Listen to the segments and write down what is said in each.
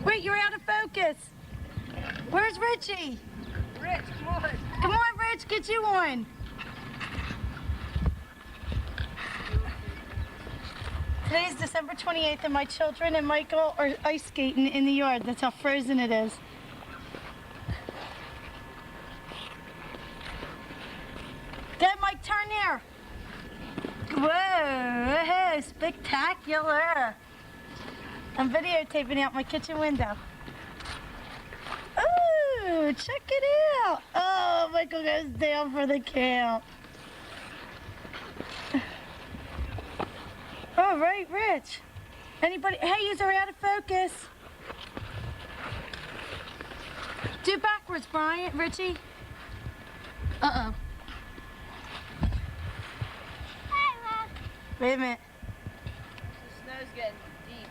Wait, you're out of focus. Where's Richie? Rich, come on. Come on, Rich, get you on. Today's December 28th, and my children and Michael are ice skating in the yard. That's how frozen it is. Go, Mike, turn there. Whoa, spectacular. I'm videotaping out my kitchen window. Oh, check it out. Oh, Michael goes down for the count. All right, Rich. Anybody? Hey, you're out of focus. Do backwards, Brian. Richie. Uh-oh. Wait a minute. The snow's getting deep.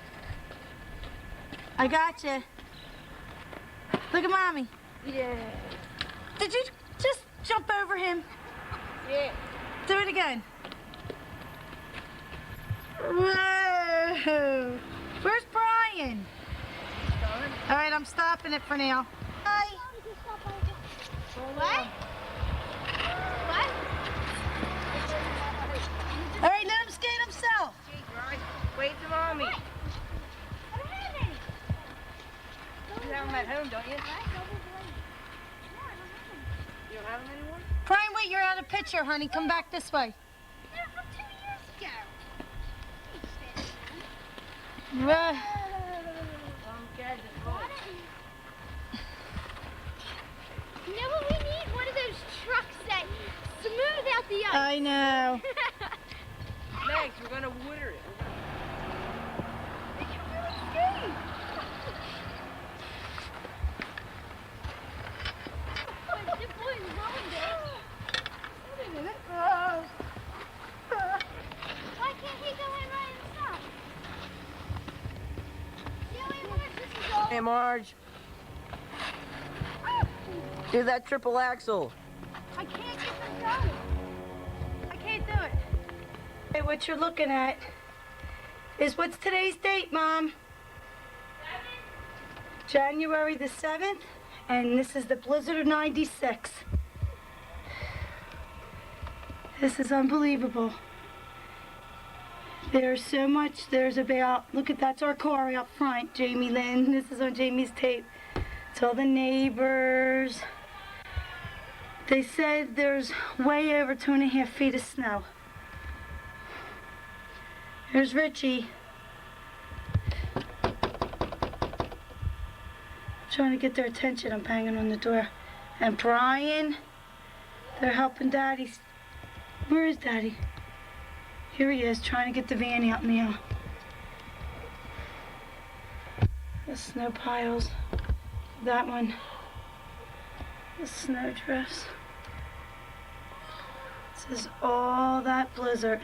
I got you. Look at Mommy. Yeah. Did you just jump over him? Yeah. Do it again. Whoa. Where's Brian? All right, I'm stopping it for now. Bye. What? What? All right, let him skate himself. Wait to Mommy. What? I don't have any. You have them at home, don't you? No, I don't have any. You don't have them anymore? Brian, wait, you're out of picture, honey. Come back this way. They're from 2 years ago. Whoa. You know what we need? One of those trucks that smooth out the ice. I know. Thanks, we're gonna water it. They can really skate. But the boys ruined it. Wait a minute. Why can't he go in by himself? Silly Marge, this is all. Hey, Marge. Do that triple axel. I can't get them going. I can't do it. Hey, what you're looking at is what's today's date, Mom? 7th. January the 7th, and this is the blizzard of 96. This is unbelievable. There's so much. There's about, look at, that's our car out front, Jamie Lynn. This is on Jamie's tape. It's all the neighbors. They said there's way over 2.5 feet of snow. Here's Richie. Trying to get their attention. I'm banging on the door. And Brian, they're helping Daddy. Where is Daddy? Here he is, trying to get the van out now. The snow piles. That one. The snow drifts. This is all that blizzard.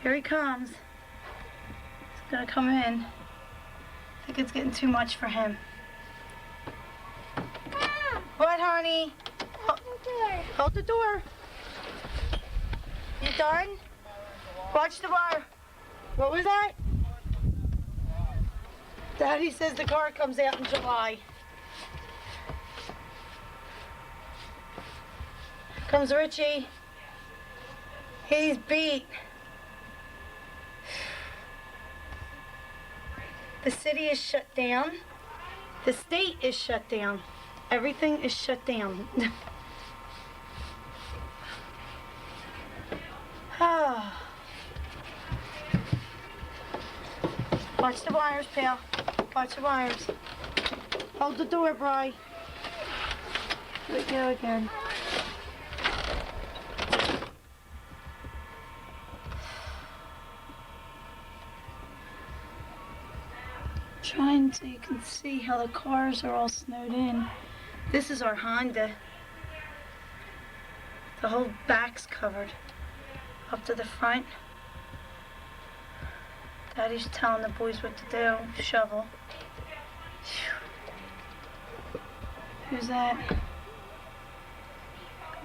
Here he comes. He's gonna come in. I think it's getting too much for him. What, honey? Hold the door. You done? Watch the wire. What was that? Daddy says the car comes out in July. Comes Richie. He's beat. The city is shut down. The state is shut down. Everything is shut down. Watch the wires, pal. Watch the wires. Hold the door, Bri. Here we go again. Trying so you can see how the cars are all snowed in. This is our Honda. The whole back's covered up to the front. Daddy's telling the boys what to do. Shovel. Who's that?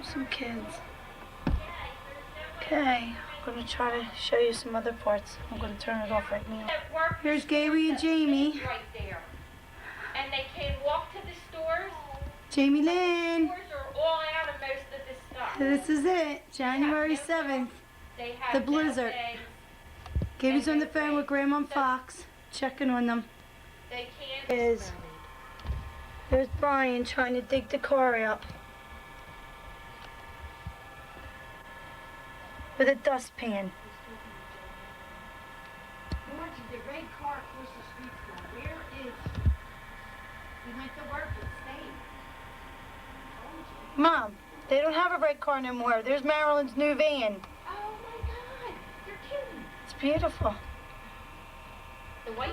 Some kids. Okay, I'm gonna try to show you some other parts. I'm gonna turn it off right now. Here's Gaby and Jamie. Right there. And they can walk to the stores. Jamie Lynn. Stores are all out of most of the stuff. This is it, January 7th. They have The no blizzard. things. Gaby's on the phone with Grandma Fox, checking on them. They can't. There's Brian trying to dig the car out with a dustpan. Margie, the red car across the street from where is we went to work and stayed. Mom, they don't have a red car no more. There's Marilyn's new van. Oh my God, you're kidding. It's beautiful. The white